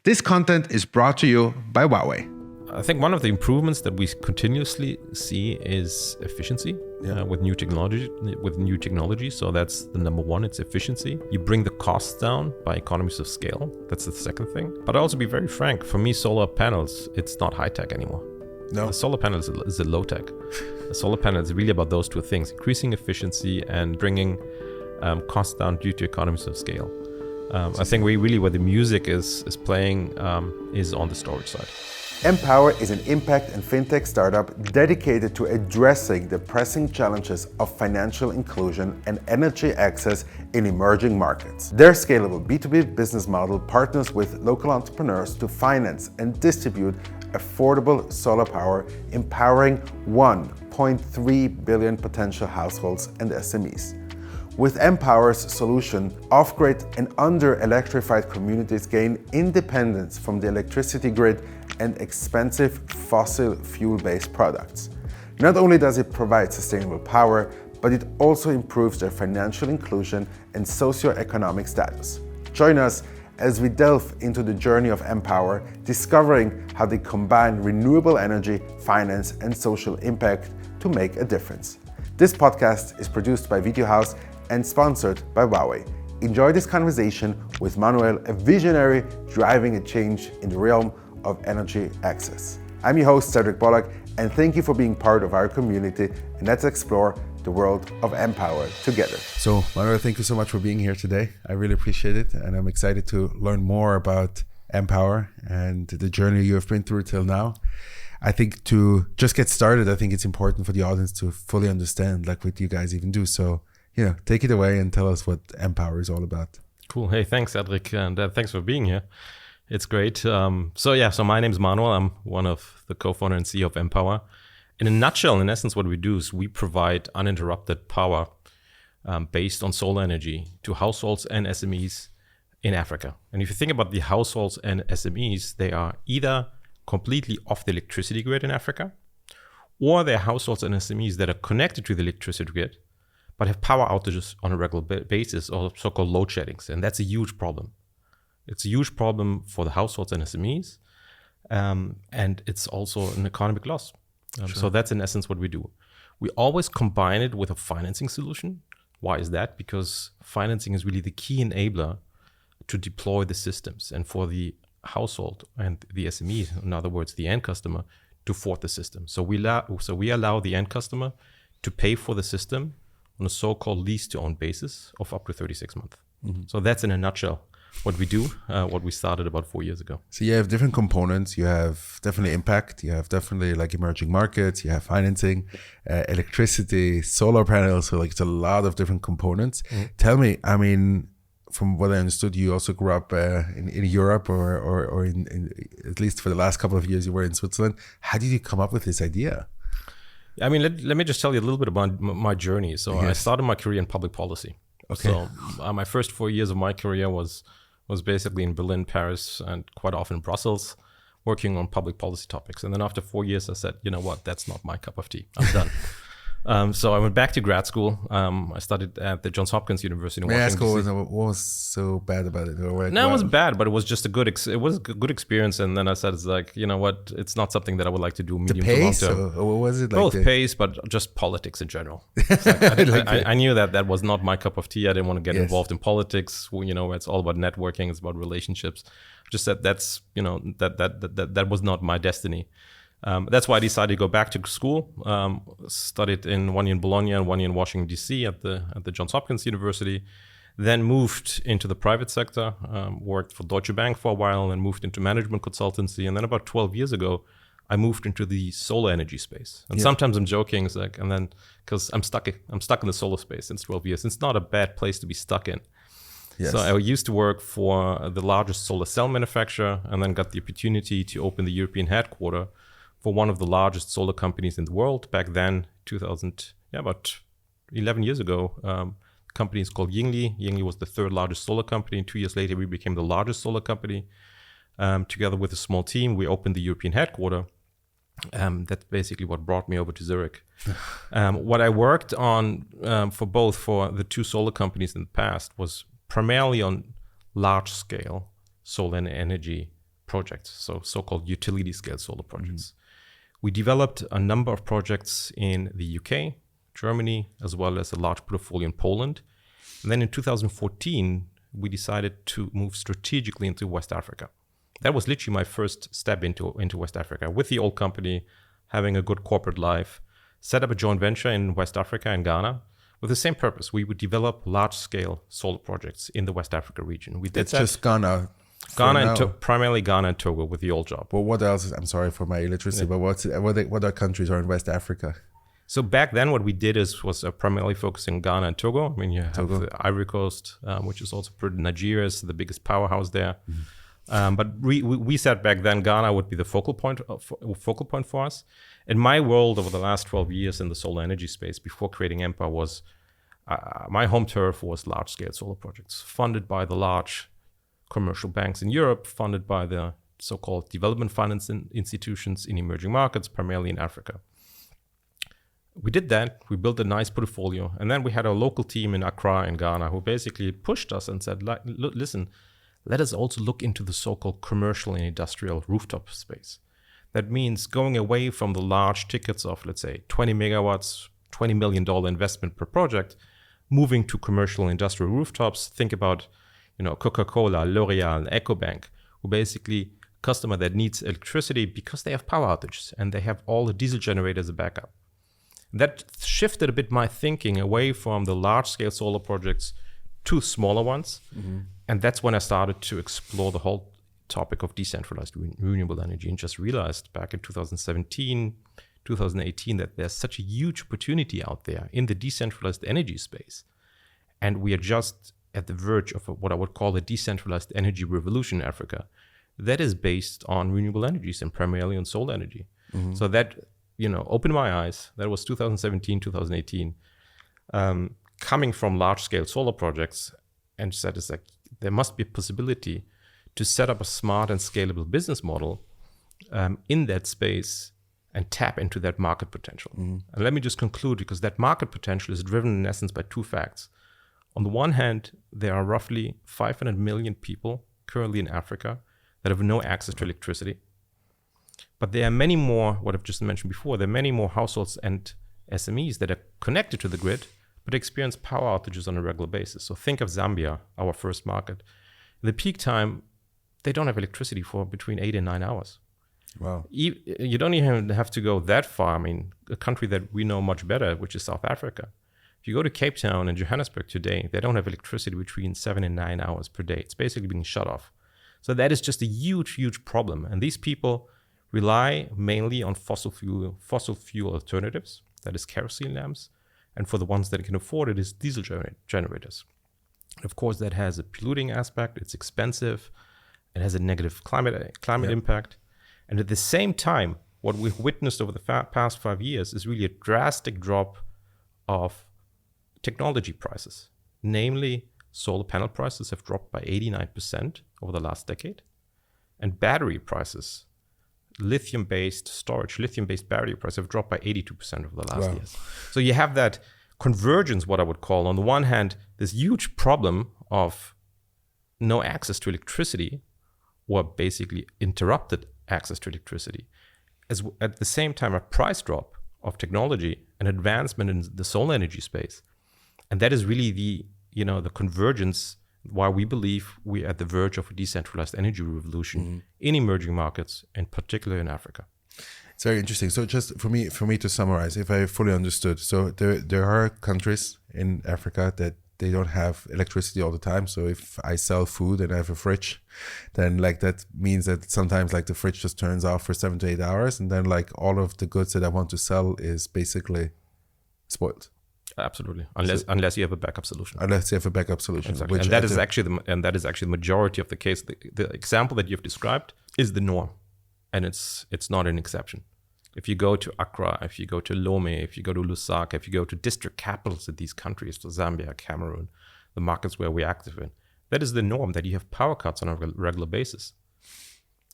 This content is brought to you by Huawei. I think one of the improvements that we continuously see is efficiency with new technology. So that's the number one, it's efficiency. You bring the costs down by economies of scale. That's the second thing. But I'll also be very frank, for me, solar panels, it's not high tech anymore. No. A solar panel is a low tech. A solar panel is really about those two things, increasing efficiency and bringing costs down due to economies of scale. I think where the music is playing is on the storage side. MPower is an impact and fintech startup dedicated to addressing the pressing challenges of financial inclusion and energy access in emerging markets. Their scalable B2B business model partners with local entrepreneurs to finance and distribute affordable solar power, empowering 1.3 billion potential households and SMEs. With MPower's solution, off-grid and under-electrified communities gain independence from the electricity grid and expensive fossil fuel-based products. Not only does it provide sustainable power, but it also improves their financial inclusion and socio-economic status. Join us as we delve into the journey of MPower, discovering how they combine renewable energy, finance, and social impact to make a difference. This podcast is produced by Video House and sponsored by Huawei. Enjoy this conversation with Manuel, a visionary driving a change in the realm of energy access. I'm your host, Cedric Bollock, and thank you for being part of our community, and let's explore the world of MPower together. So, Manuel, thank you so much for being here today. I really appreciate it, and I'm excited to learn more about MPower and the journey you have been through till now. I think to just get started, I think it's important for the audience to fully understand like what you guys even do. So, take it away and tell us what MPower is all about. Cool. Hey, thanks, Cedric, and thanks for being here. It's great. So my name is Manuel. I'm one of the co-founder and CEO of MPower. In a nutshell, in essence, what we do is we provide uninterrupted power based on solar energy to households and SMEs in Africa. And if you think about the households and SMEs, they are either completely off the electricity grid in Africa, or they're households and SMEs that are connected to the electricity grid, but have power outages on a regular basis, or so-called load sheddings. And that's a huge problem. It's a huge problem for the households and SMEs, and it's also an economic loss. Sure. So that's in essence what we do. We always combine it with a financing solution. Why is that? Because financing is really the key enabler to deploy the systems and for the household and the SME, in other words, the end customer, to afford the system. So we allow the end customer to pay for the system on a so-called lease-to-own basis of up to 36 months. Mm-hmm. So that's in a nutshell what we do, what we started about 4 years ago. So you have different components. You have definitely impact. You have definitely like emerging markets. You have financing, electricity, solar panels. So like it's a lot of different components. Mm-hmm. Tell me, I mean, from what I understood, you also grew up in Europe or in at least for the last couple of years you were in Switzerland. How did you come up with this idea? I mean, let me just tell you a little bit about my journey. So yes. I started my career in public policy. Okay. So my first 4 years of my career was basically in Berlin, Paris, and quite often Brussels, working on public policy topics. And then after 4 years, I said, you know what, that's not my cup of tea. I'm done. So I went back to grad school. I studied at the Johns Hopkins University in Washington, D.C. What was so bad about it? No, it wasn't bad, but it was just a good experience. And then I said, it's like, you know what, it's not something that I would like to do medium to long term. Or what was it like? Both pace, but just politics in general. I knew that was not my cup of tea. I didn't want to get involved in politics. It's all about networking. It's about relationships. Just that that was not my destiny. That's why I decided to go back to school. Studied in 1 year in Bologna and 1 year in Washington, D.C. at the Johns Hopkins University. Then moved into the private sector, worked for Deutsche Bank for a while, and moved into management consultancy. And then about 12 years ago, I moved into the solar energy space. And sometimes I'm joking, it's like, and then because I'm stuck in the solar space since 12 years. It's not a bad place to be stuck in. Yes. So I used to work for the largest solar cell manufacturer, and then got the opportunity to open the European headquarters for one of the largest solar companies in the world. Back then, about 11 years ago, the company is called Yingli. Yingli was the third largest solar company. 2 years later, we became the largest solar company. Together with a small team, we opened the European headquarters. That's basically what brought me over to Zurich. What I worked on for the two solar companies in the past was primarily on large scale solar energy projects, so-called utility scale solar projects. We developed a number of projects in the UK, Germany, as well as a large portfolio in Poland. And then in 2014, we decided to move strategically into West Africa. That was literally my first step into West Africa with the old company, having a good corporate life, set up a joint venture in West Africa and Ghana with the same purpose. We would develop large-scale solar projects in the West Africa region. We did it's just Ghana. Primarily Ghana and Togo with the old job. Well, what else? I'm sorry for my illiteracy, but what other countries are in West Africa? So back then, what we did was primarily focusing on Ghana and Togo. I mean, you have the Ivory Coast, which is also pretty. Nigeria is the biggest powerhouse there. But we said back then Ghana would be the focal point for us. In my world, over the last 12 years in the solar energy space, before creating MPower, was my home turf was large-scale solar projects funded by the large commercial banks in Europe, funded by the so-called development finance institutions in emerging markets, primarily in Africa. We did that. We built a nice portfolio. And then we had a local team in Accra in Ghana who basically pushed us and said, listen, let us also look into the so-called commercial and industrial rooftop space. That means going away from the large tickets of, let's say, 20 megawatts, $20 million investment per project, moving to commercial and industrial rooftops. Think about, Coca-Cola, L'Oreal, EcoBank, who basically customer that needs electricity because they have power outages and they have all the diesel generators as a backup. That shifted a bit my thinking away from the large-scale solar projects to smaller ones. And that's when I started to explore the whole topic of decentralized renewable energy and just realized back in 2017, 2018, that there's such a huge opportunity out there in the decentralized energy space. And we are just at the verge of what I would call a decentralized energy revolution in Africa that is based on renewable energies and primarily on solar energy. So that opened my eyes. That was 2017, 2018, coming from large-scale solar projects, and said, it's like, there must be a possibility to set up a smart and scalable business model in that space and tap into that market potential. And let me just conclude, because that market potential is driven in essence by two facts. On the one hand, there are roughly 500 million people currently in Africa that have no access to electricity. But there are many more, what I've just mentioned before, there are many more households and SMEs that are connected to the grid, but experience power outages on a regular basis. So think of Zambia, our first market. In the peak time, they don't have electricity for between 8 and 9 hours. Wow. You don't even have to go that far. I mean, a country that we know much better, which is South Africa. If you go to Cape Town and Johannesburg today, they don't have electricity between 7 and 9 hours per day. It's basically being shut off. So that is just a huge, huge problem. And these people rely mainly on fossil fuel alternatives, that is kerosene lamps. And for the ones that can afford it is diesel generators. Of course, that has a polluting aspect. It's expensive. It has a negative climate impact. And at the same time, what we've witnessed over the past 5 years is really a drastic drop of technology prices. Namely, solar panel prices have dropped by 89% over the last decade. And battery prices, lithium-based storage, lithium-based battery prices have dropped by 82% over the last years. So you have that convergence, what I would call, on the one hand, this huge problem of no access to electricity, or basically interrupted access to electricity. As at the same time, a price drop of technology and advancement in the solar energy space. And that is really the convergence why we believe we're at the verge of a decentralized energy revolution in emerging markets, and particularly in Africa. It's very interesting. So just for me to summarize, if I fully understood, so there are countries in Africa that they don't have electricity all the time. So if I sell food and I have a fridge, then that means that sometimes the fridge just turns off for 7 to 8 hours, and then all of the goods that I want to sell is basically spoiled. Absolutely, unless you have a backup solution. Unless you have a backup solution, exactly. And that is actually the majority of the case. The example that you've described is the norm, and it's not an exception. If you go to Accra, if you go to Lomé, if you go to Lusaka, if you go to district capitals of these countries, to Zambia, Cameroon, the markets where we're active in, that is the norm, that you have power cuts on a regular basis.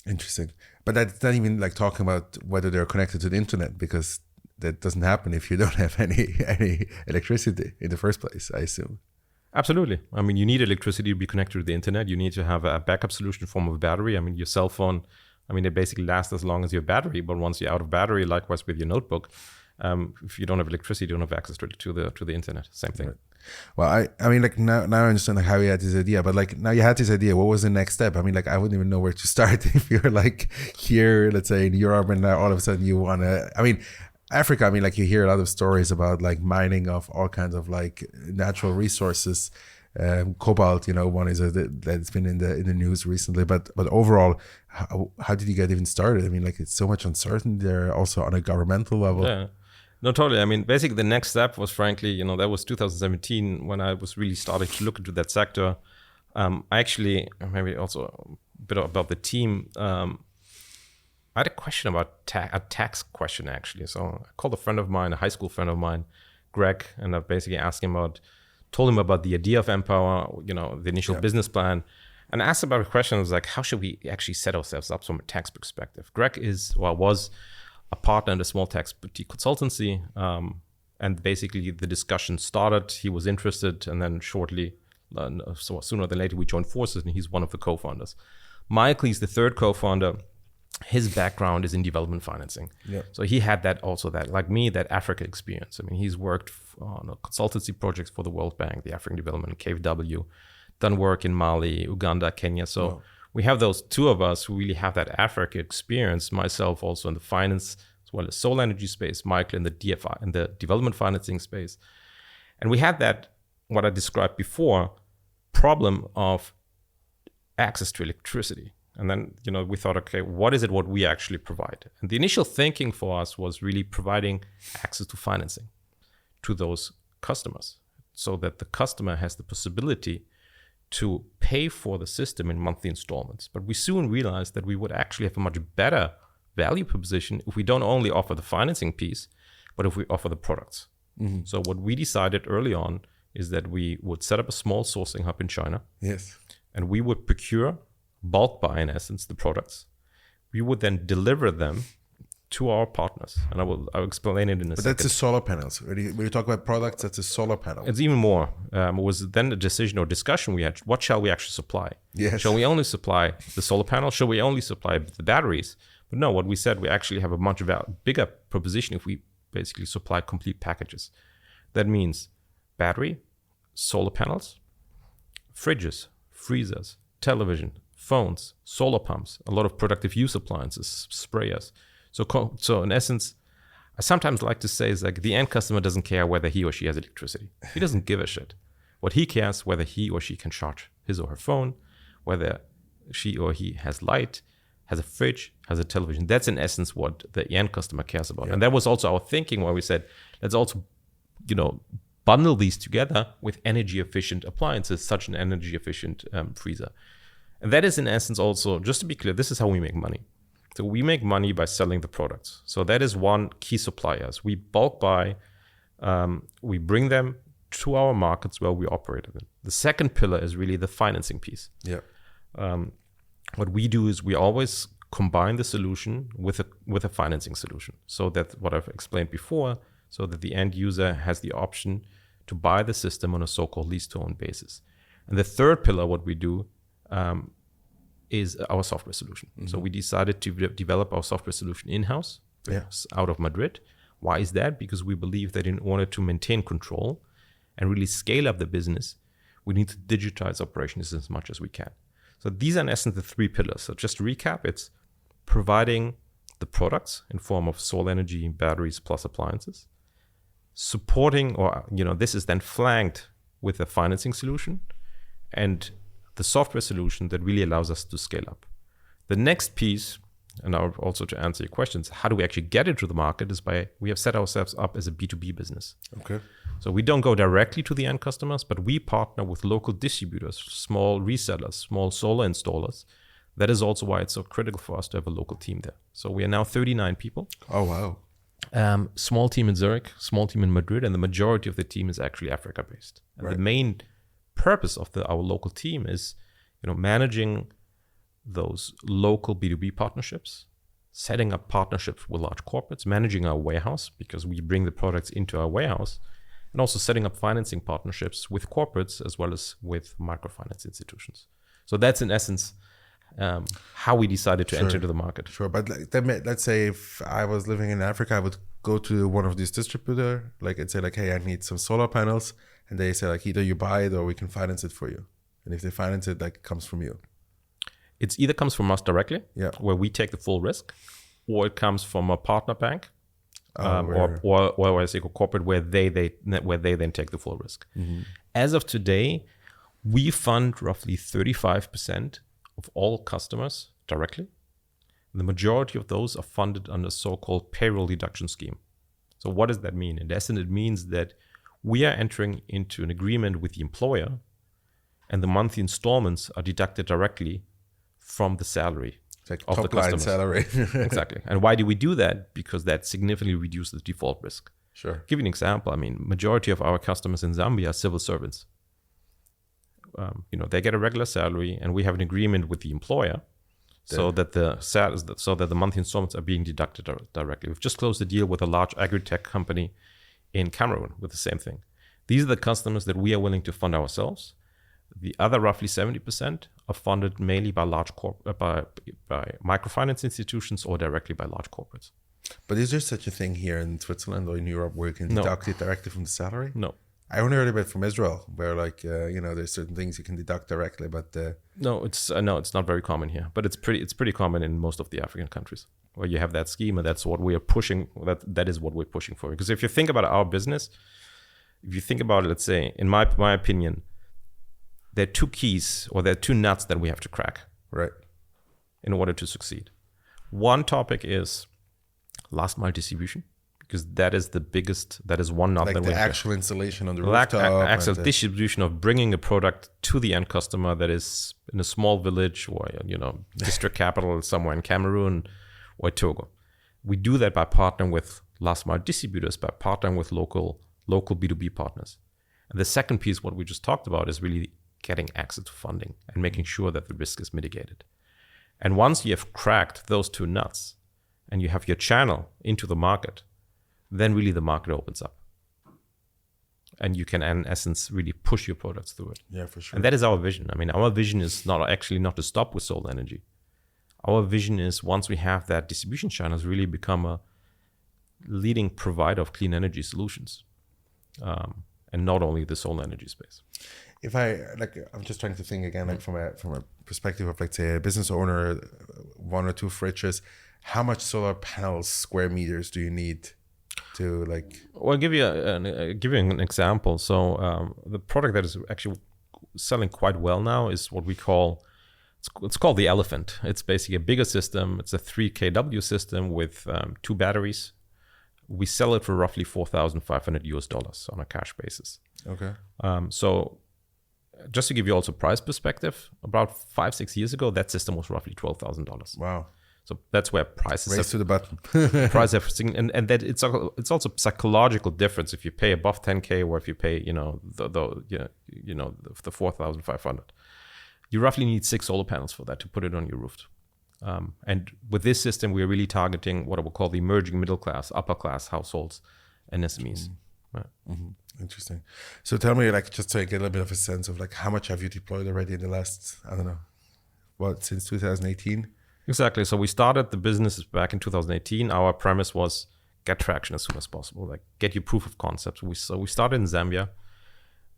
Interesting. But that's not even talking about whether they're connected to the internet, because that doesn't happen if you don't have any electricity in the first place, I assume. Absolutely. I mean, you need electricity to be connected to the internet. You need to have a backup solution in form of a battery. I mean, your cell phone, I mean, they basically last as long as your battery, but once you're out of battery, likewise with your notebook, if you don't have electricity, you don't have access to the internet. Same thing. Right. Well, I mean, like now I understand like how you had this idea, but like now you had this idea. What was the next step? I mean, like I wouldn't even know where to start if you're like here, let's say in Europe, and now all of a sudden you want to. I mean, Africa. I mean, like you hear a lot of stories about like mining of all kinds of like natural resources. Cobalt, you know, one is that's been in the news recently. But overall, how did you get even started? I mean, like it's so much uncertainty there, also on a governmental level. Yeah. No, totally. I mean, basically the next step was, frankly, you know, that was 2017 when I was really starting to look into that sector. I actually, maybe also a bit about the team. I had a question about a tax question, actually. So I called a friend of mine, a high school friend of mine, Greg, and I basically told him about the idea of MPower, you know, the initial business plan, and asked about a question. I was like, how should we actually set ourselves up from a tax perspective? Greg was a partner in a small tax boutique consultancy. And basically the discussion started, he was interested, and then shortly, so sooner than later, we joined forces, and he's one of the co-founders. Michael is the third co-founder. His background is in development financing. Yeah. So he had that like me, that Africa experience. I mean, he's worked on consultancy projects for the World Bank, the African Development, KfW, done work in Mali, Uganda, Kenya. So we have those two of us who really have that Africa experience, myself also in the finance as well as solar energy space, Michael in the DFI, in the development financing space. And we had that, what I described before, problem of access to electricity. And then, you know, we thought, okay, what is it what we actually provide? And the initial thinking for us was really providing access to financing to those customers so that the customer has the possibility to pay for the system in monthly installments. But we soon realized that we would actually have a much better value proposition if we don't only offer the financing piece, but if we offer the products. Mm-hmm. So what we decided early on is that we would set up a small sourcing hub in China. Yes. And we would procure, bulk buy, in essence, the products. We would then deliver them to our partners, and I'll explain it in a second. But that's the solar panels. When you talk about products, that's a solar panel. It's even more. It was then a decision or discussion we had. What shall we actually supply? Yes. Shall we only supply the solar panel? Shall we only supply the batteries? But no, what we said, we actually have a much bigger proposition if we basically supply complete packages. That means battery, solar panels, fridges, freezers, television, phones, solar pumps, a lot of productive use appliances, sprayers. So in essence, I sometimes like to say is like the end customer doesn't care whether he or she has electricity. He doesn't give a shit. What he cares, whether he or she can charge his or her phone, whether she or he has light, has a fridge, has a television. That's in essence what the end customer cares about. Yeah. And that was also our thinking where we said, let's also, you know, bundle these together with energy efficient appliances, such an energy efficient freezer. And that is in essence also, just to be clear, this is how we make money. So we make money by selling the products. So that is one key suppliers. We bulk buy, we bring them to our markets where we operate in. The second pillar is really the financing piece. Yeah. What we do is we always combine the solution with a financing solution. So that what I've explained before, so that the end user has the option to buy the system on a so-called lease-to-own basis. And the third pillar, what we do, is our software solution. Mm-hmm. So we decided to develop our software solution in-house, out of Madrid. Why is that? Because we believe that in order to maintain control and really scale up the business, we need to digitize operations as much as we can. So these are in essence the three pillars. So just to recap, it's providing the products in form of solar energy, batteries plus appliances, supporting, or this is then flanked with a financing solution, and the software solution that really allows us to scale up. The next piece, and now also to answer your questions, how do we actually get into the market, is we have set ourselves up as a B2B business. Okay. So we don't go directly to the end customers, but we partner with local distributors, small resellers, small solar installers. That is also why it's so critical for us to have a local team there. So we are now 39 people. Oh, wow. Small team in Zurich, small team in Madrid, and the majority of the team is actually Africa-based. And right. The main purpose of our local team is, managing those local B2B partnerships, setting up partnerships with large corporates, managing our warehouse, because we bring the products into our warehouse, and also setting up financing partnerships with corporates as well as with microfinance institutions. So that's in essence how we decided to enter into the market. Sure, but let's say if I was living in Africa, I would go to one of these distributors, like and say like, hey, I need some solar panels, and they say like, either you buy it or we can finance it for you. And if they finance it, like, it comes from you. It's either comes from us directly, where we take the full risk, or it comes from a partner bank, or as a corporate where they then take the full risk. Mm-hmm. As of today, we fund roughly 35% of all customers directly. The majority of those are funded under a so-called payroll deduction scheme. So what does that mean? In essence, it means that we are entering into an agreement with the employer, and the monthly installments are deducted directly from the salary like of the customers. Salary. Exactly. And why do we do that? Because that significantly reduces default risk. Sure. I'll give you an example. I mean, majority of our customers in Zambia are civil servants. They get a regular salary, and we have an agreement with the employer so that the monthly installments are being deducted directly. We've just closed a deal with a large agri-tech company in Cameroon with the same thing. These are the customers that we are willing to fund ourselves. The other roughly 70% are funded mainly by by microfinance institutions or directly by large corporates. But is there such a thing here in Switzerland or in Europe where you can deduct it directly from the salary? No. I only heard about it from Israel, where like there's certain things you can deduct directly, but no, it's not very common here. But it's pretty common in most of the African countries where you have that scheme, and that's what we are pushing. That is what we're pushing for. Because if you think about our business, if you think about it, let's say, in my opinion, there are two keys or there are two nuts that we have to crack, right, in order to succeed. One topic is last mile distribution, because that is the biggest. That is one nut like that the we actual installation on the rooftop, actual distribution of bringing a product to the end customer that is in a small village or district capital somewhere in Cameroon or Togo. We do that by partnering with last mile distributors, by partnering with local B2B partners. And the second piece, what we just talked about, is really getting access to funding and making sure that the risk is mitigated. And once you have cracked those two nuts and you have your channel into the market, then really the market opens up. And you can, in essence, really push your products through it. Yeah, for sure. And that is our vision. I mean, our vision is not to stop with solar energy. Our vision is, once we have that distribution channels, really become a leading provider of clean energy solutions. And not only the solar energy space. If I'm just trying to think again, like from a perspective of, like, say, a business owner, one or two fridges, how much solar panels, square meters, do you need to like? Well, I'll give you an example. So the product that is actually selling quite well now is what we call, it's called the Elephant. It's basically a bigger system. It's a 3 kW system with 2 batteries. We sell it for roughly $4,500 on a cash basis. Okay. So just to give you also price perspective, about 5-6 years ago, that system was roughly $12,000. Wow. So that's where prices race to the button. price have and that it's also psychological difference if you pay above 10K or if you pay the 4,500. You roughly need 6 solar panels for that to put it on your roof. And with this system, we're really targeting what I would call the emerging middle class, upper class households and SMEs. Right. Mm-hmm. Interesting. So tell me, like, just to get a little bit of a sense of, like, how much have you deployed already in the last, I don't know, since 2018? Exactly. So we started the business back in 2018. Our premise was get traction as soon as possible, like get your proof of concept. So we started in Zambia.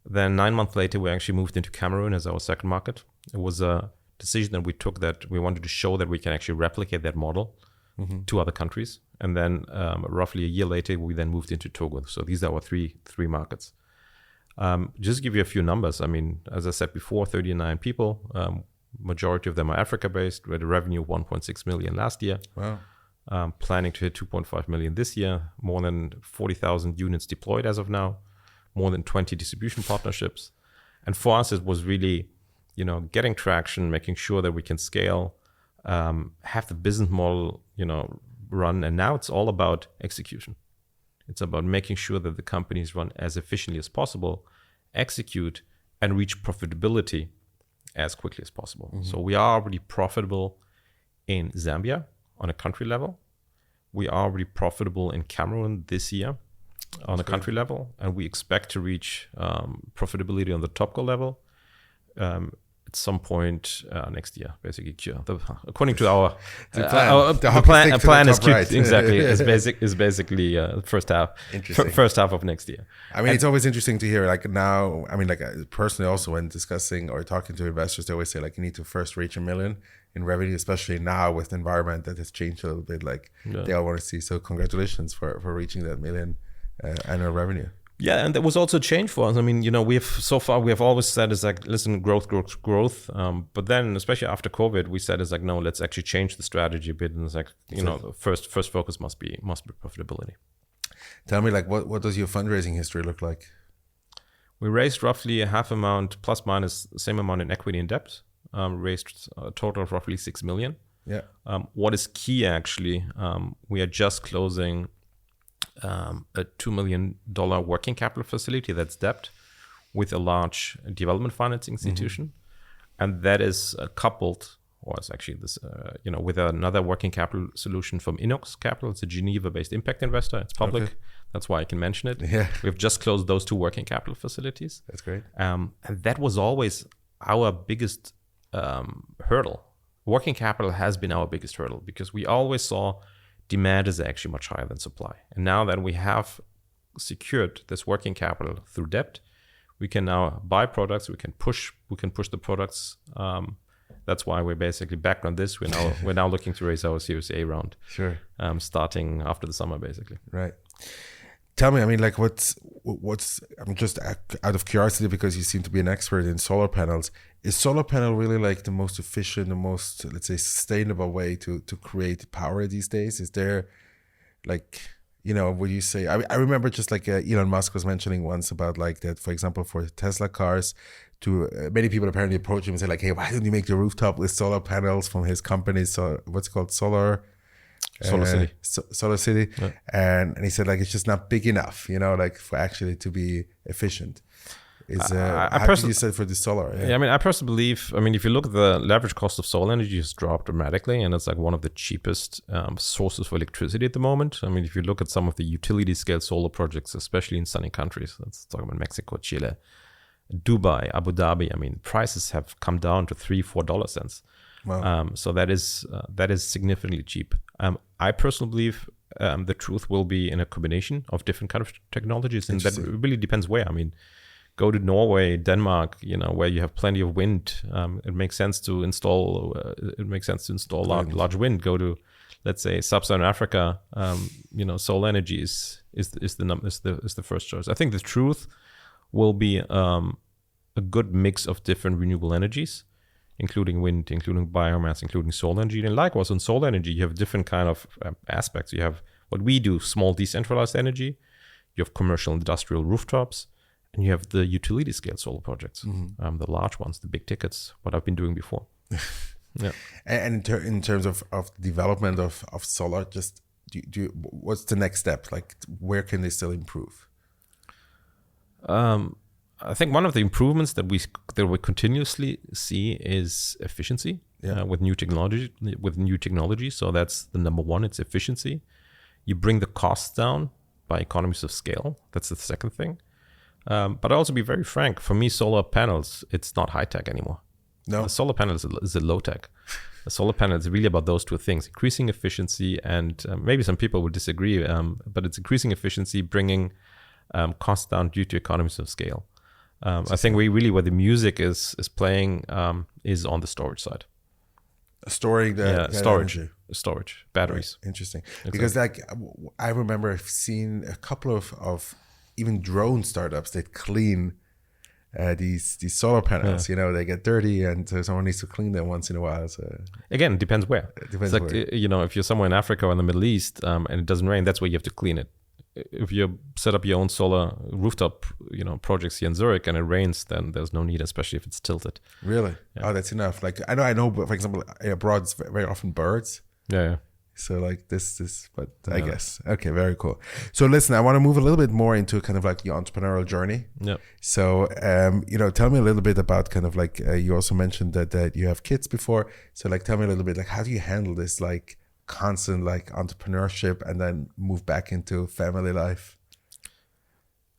Then 9 months later, we actually moved into Cameroon as our second market. It was a decision that we took, that we wanted to show that we can actually replicate that model to other countries. And then roughly a year later, we then moved into Togo. So these are our three markets. Just to give you a few numbers. I mean, as I said before, 39 people. Majority of them are Africa-based. We had a revenue of 1.6 million last year. Wow. Planning to hit 2.5 million this year. More than 40,000 units deployed as of now. More than 20 distribution partnerships. And for us, it was really, getting traction, making sure that we can scale, have the business model, run. And now it's all about execution. It's about making sure that the companies run as efficiently as possible, execute, and reach profitability as quickly as possible. Mm-hmm. So we are already profitable in Zambia on a country level. We are already profitable in Cameroon this year. on a country level, and we expect to reach profitability on the topco level at some point next year, basically. According to our plan is right. Exactly is basically first half of next year. I mean, it's always interesting to hear. Like now, I mean, like personally, also when discussing or talking to investors, they always say like you need to first reach 1 million in revenue, especially now with the environment that has changed a little bit. Like they all want to see. So congratulations for reaching that 1 million annual revenue. Yeah, and there was also a change for us. I mean, we have always said it's like, listen, growth. But then, especially after COVID, we said it's like, no, let's actually change the strategy a bit. And it's like, first focus must be profitability. Tell me, like, what does your fundraising history look like? We raised roughly a half amount, plus minus the same amount in equity and debt. Raised a total of roughly 6 million. Yeah. What is key actually, we are just closing a $2 million working capital facility that's debt with a large development financing institution. And that is coupled, or it's actually this, with another working capital solution from Inox Capital. It's a Geneva-based impact investor. It's public. Okay. That's why I can mention it. Yeah. We've just closed those 2 working capital facilities. That's great. And that was always our biggest hurdle. Working capital has been our biggest hurdle because we always saw demand is actually much higher than supply. And now that we have secured this working capital through debt, we can now buy products. We can push the products. That's why we're basically back on this. We're now looking to raise our Series A round. Sure. Starting after the summer, basically. Right. Tell me, I mean, like, what's? I'm just out of curiosity because you seem to be an expert in solar panels. Is solar panel really like the most efficient, the most, let's say, sustainable way to create power these days? Is there, like, would you say? I remember just like Elon Musk was mentioning once about like that, for example, for Tesla cars. To many people apparently approach him and say like, hey, why don't you make the rooftop with solar panels from his company? So what's it called? Solar City. Solar City. Yeah. And he said like, it's just not big enough, like for actually to be efficient. How did you say for the solar? Yeah, I mean, I personally believe, if you look at the leverage cost of solar energy has dropped dramatically, and it's like one of the cheapest sources for electricity at the moment. I mean, if you look at some of the utility scale solar projects, especially in sunny countries, let's talk about Mexico, Chile, Dubai, Abu Dhabi, I mean, prices have come down to $3-4 cents. Wow. So that is significantly cheap. I personally believe the truth will be in a combination of different kind of technologies, and that really depends where. I mean, go to Norway, Denmark, where you have plenty of wind. It makes sense to install. Large wind. Go to, let's say, sub-Saharan Africa. Solar energy is the first choice. I think the truth will be a good mix of different renewable energies, including wind, including biomass, including solar energy. And likewise, on solar energy, you have different kind of aspects. You have what we do, small decentralized energy. You have commercial industrial rooftops. And you have the utility scale solar projects, the large ones, the big tickets, what I've been doing before. Yeah. And in terms of development of solar, just what's the next step? Like, where can they still improve? I think one of the improvements that we continuously see is efficiency with new technology. So that's the number one. It's efficiency. You bring the costs down by economies of scale. That's the second thing. But I'll also be very frank. For me, solar panels, it's not high tech anymore. No, a solar panel is a low tech. A solar panel is really about those two things: increasing efficiency, and maybe some people would disagree, but it's increasing efficiency, bringing costs down due to economies of scale. I think where the music is playing is on the storage side. Storing storage, batteries. Right. Interesting. Exactly. Because like I remember I've seen a couple of even drone startups that clean these solar panels. They get dirty, and so someone needs to clean them once in a while. So again, it depends where. It's like where. If you're somewhere in Africa or in the Middle East and it doesn't rain, that's where you have to clean it. If you set up your own solar rooftop, projects here in Zurich and it rains, then there's no need, especially if it's tilted. Really? Yeah. Oh, that's enough. Like I know, but for example, abroad it's very often birds. Yeah. So like this, but I guess. Okay, very cool. So listen, I want to move a little bit more into kind of like your entrepreneurial journey. Yeah. So, tell me a little bit about kind of like, you also mentioned that you have kids before. So like, tell me a little bit, like, how do you handle this like constant like entrepreneurship and then move back into family life?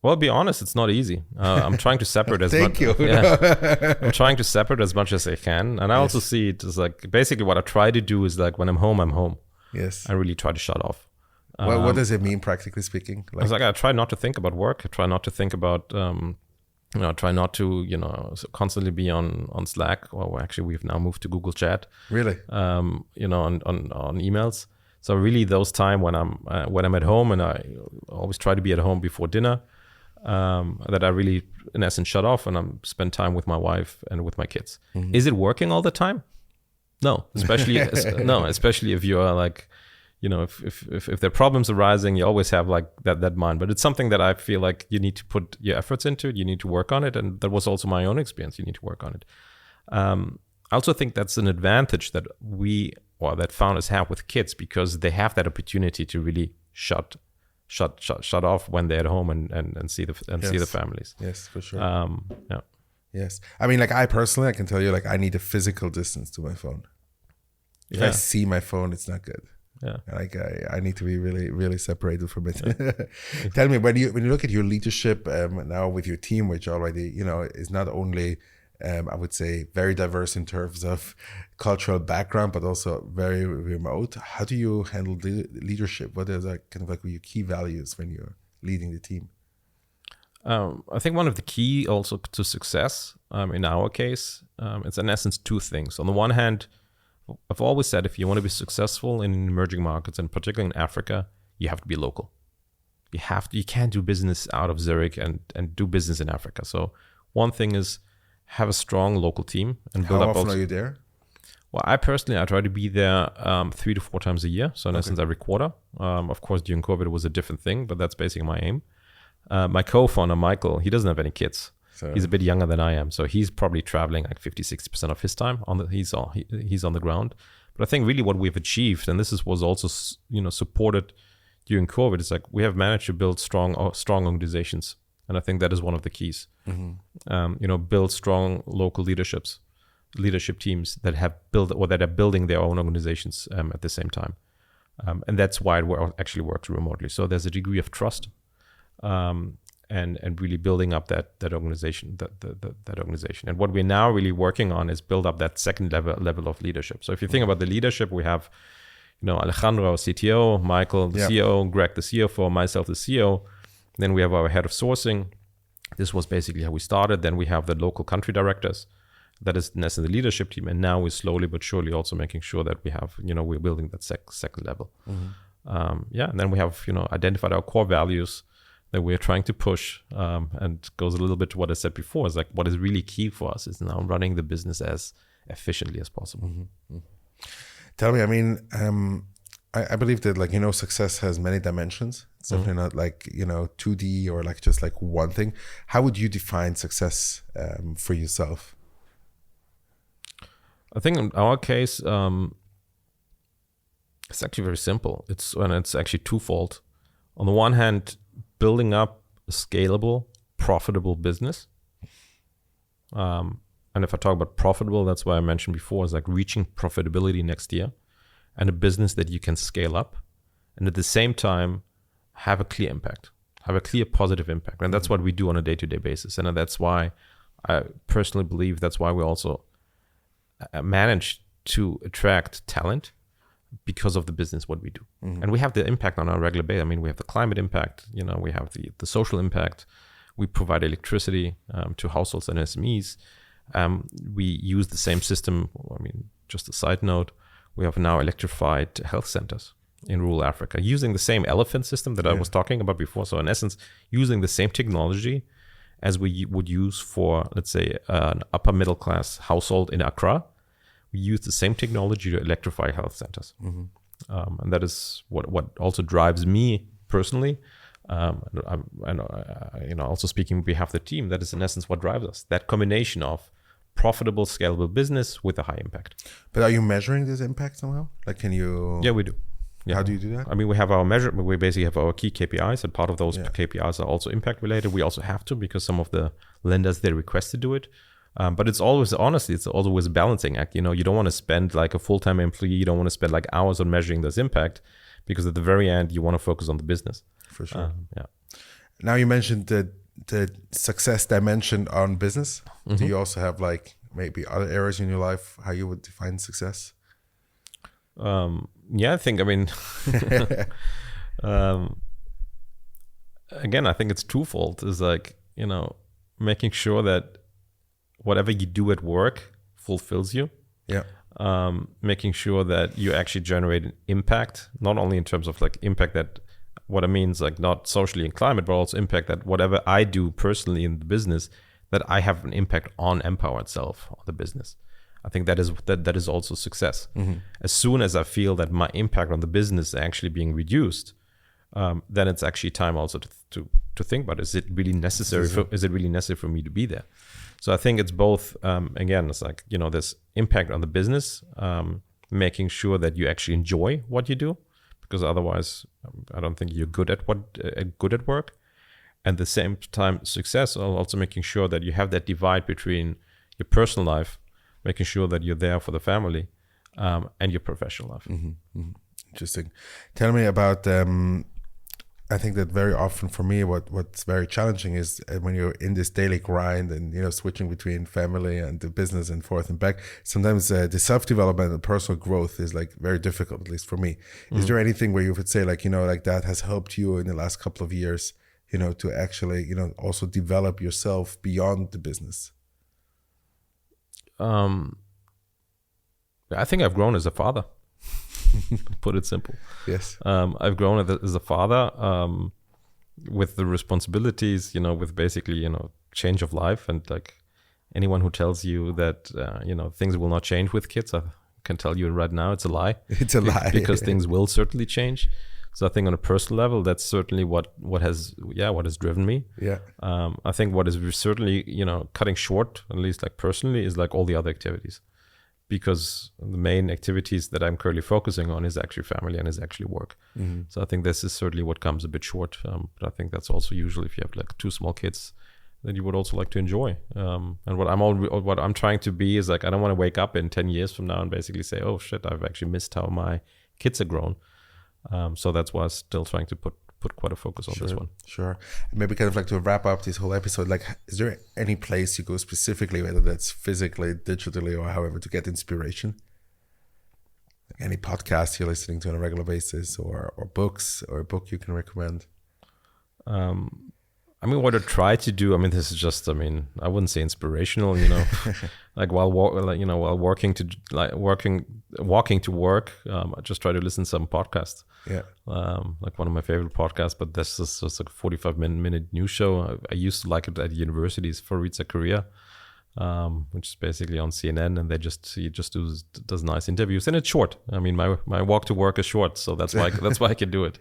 Well, be honest, it's not easy. I'm trying to separate as Thank you. Yeah, I'm trying to separate as much as I can, and I also see it as like basically what I try to do is like when I'm home, I'm home. Yes. I really try to shut off. Well, what does it mean practically speaking? Like, I try not to think about work. I try not to think about, try not to, constantly be on Slack. Or actually, we've now moved to Google Chat. Really? On emails. So really, those time when I'm at home, and I always try to be at home before dinner, that I really, in essence, shut off and I spend time with my wife and with my kids. Mm-hmm. Is it working all the time? No, especially if you are like, if there are problems arising, you always have like that mind. But it's something that I feel like you need to put your efforts into it. You need to work on it, and that was also my own experience. You need to work on it. I also think that's an advantage that that founders have with kids, because they have that opportunity to really shut off when they're at home and see the families. Yes, for sure. Yeah. Yes. I mean, like I can tell you, like I need a physical distance to my phone. If I see my phone, it's not good. Yeah. Like I need to be really, really separated from it. Tell me, when you look at your leadership now with your team, which already, is not only, I would say, very diverse in terms of cultural background, but also very remote. How do you handle the leadership? What is kind of like your key values when you're leading the team? I think one of the key also to success, in our case, it's in essence two things. On the one hand, I've always said if you want to be successful in emerging markets, and particularly in Africa, you have to be local. You can't do business out of Zurich and do business in Africa. So one thing is have a strong local team and build up. How often are you there? Well, I try to be there 3 to 4 times a year. So in essence, every quarter. Of course, during COVID, it was a different thing, but that's basically my aim. My co-founder, Michael, he doesn't have any kids. So he's a bit younger than I am. So he's probably traveling like 50-60% of his time. He's on the ground. But I think really what we've achieved, and was also supported during COVID, is like we have managed to build strong organizations. And I think that is one of the keys. Mm-hmm. Build strong local leadership teams that have built or that are building their own organizations at the same time. And that's why it actually works remotely. So there's a degree of trust. And really building up that organization, that organization. And what we're now really working on is build up that second level of leadership. So if you think about the leadership, we have, Alejandro, our CTO, Michael, the CEO, Greg, the CFO, myself, the CEO. Then we have our head of sourcing. This was basically how we started. Then we have the local country directors. That is in essence the leadership team. And now we're slowly but surely also making sure that we have, we're building that second level. Mm-hmm. And then we have, identified our core values that we're trying to push, and goes a little bit to what I said before. Is like what is really key for us is now running the business as efficiently as possible. Mm-hmm. Tell me, I mean, I believe that success has many dimensions. It's definitely not like 2D or like just like one thing. How would you define success for yourself? I think in our case, it's actually very simple. It's actually twofold. On the one hand, building up a scalable, profitable business. And if I talk about profitable, that's why I mentioned before, is like reaching profitability next year, and a business that you can scale up, and at the same time have a clear impact, have a clear positive impact. And that's what we do on a day-to-day basis. And that's why I personally believe that's why we also manage to attract talent, because of the business, what we do. Mm-hmm. And we have the impact on our regular basis. I mean, we have the climate impact, we have the social impact. We provide electricity to households and SMEs. We use the same system. I mean, just a side note, we have now electrified health centers in rural Africa using the same elephant system that I was talking about before. So in essence, using the same technology as we would use for, let's say, an upper middle class household in Accra. We use the same technology to electrify health centers. Mm-hmm. And that is what also drives me personally. Also speaking on behalf of the team, that is in essence what drives us. That combination of profitable, scalable business with a high impact. But are you measuring this impact somehow? Like, can you? Yeah, we do. Yeah. How do you do that? I mean, we have our measurement. We basically have our key KPIs, and part of those KPIs are also impact related. We also have to, because some of the lenders, they request to do it. But it's always, honestly, it's always a balancing act. You don't want to spend like a full-time employee. You don't want to spend like hours on measuring this impact, because at the very end, you want to focus on the business. For sure. Now you mentioned the success dimension on business. Mm-hmm. Do you also have like maybe other areas in your life how you would define success? Yeah, I think, I mean, again, I think it's twofold. Is like, you know, making sure that whatever you do at work fulfills you. Yeah. Making sure that you actually generate an impact, not only in terms of like impact that, what I mean is like not socially and climate, but also impact that whatever I do personally in the business, that I have an impact on MPower itself, on the business. I think that is also success. Mm-hmm. As soon as I feel that my impact on the business is actually being reduced, then it's actually time also to think about, is it really necessary for me to be there? So I think it's both, again, it's like, you know, this impact on the business, making sure that you actually enjoy what you do, because otherwise I don't think you're good at work. And at the same time, success, also making sure that you have that divide between your personal life, making sure that you're there for the family, and your professional life. Mm-hmm. Mm-hmm. Interesting. Tell me about, I think that very often for me, what's very challenging is when you're in this daily grind and, you know, switching between family and the business and forth and back, sometimes the self-development and personal growth is like very difficult, at least for me. Mm-hmm. Is there anything where you would say like, you know, like that has helped you in the last couple of years, you know, to actually, you know, also develop yourself beyond the business? I think I've grown as a father. Put it simple. Yes. I've grown as a father, with the responsibilities, you know, with basically, you know, change of life, and like anyone who tells you that, you know, things will not change with kids, I can tell you right now, it's a lie. It's a lie. Because things will certainly change. So I think on a personal level, that's certainly what has driven me. Yeah. I think what is certainly, you know, cutting short, at least like personally, is like all the other activities. Because the main activities that I'm currently focusing on is actually family and is actually work. Mm-hmm. So I think this is certainly what comes a bit short. But I think that's also usually if you have like 2 small kids that you would also like to enjoy. And what I'm trying to be is like, I don't want to wake up in 10 years from now and basically say, oh shit, I've actually missed how my kids are grown. So that's why I'm still trying to put quite a focus on this one. Sure. Maybe kind of like to wrap up this whole episode, like, is there any place you go specifically, whether that's physically, digitally, or however, to get inspiration? Like any podcast you're listening to on a regular basis, or books, or a book you can recommend? I mean, what I try to do, I mean, this is just, I mean, I wouldn't say inspirational, you know, like while walking to work, I just try to listen to some podcasts. Yeah. Like one of my favorite podcasts, but this is just like a 45-minute news show. I used to like it at universities for Ritza Korea, which is basically on CNN, and he just does nice interviews, and it's short. I mean, my walk to work is short, so that's why I can do it.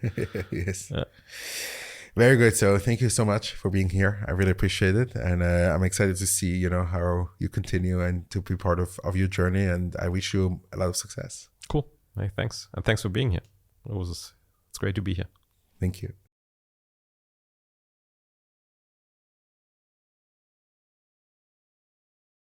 Yes. Yeah. Very good. So thank you so much for being here. I really appreciate it. And I'm excited to see, you know, how you continue and to be part of your journey. And I wish you a lot of success. Cool. Hey, thanks. And thanks for being here. It's great to be here. Thank you.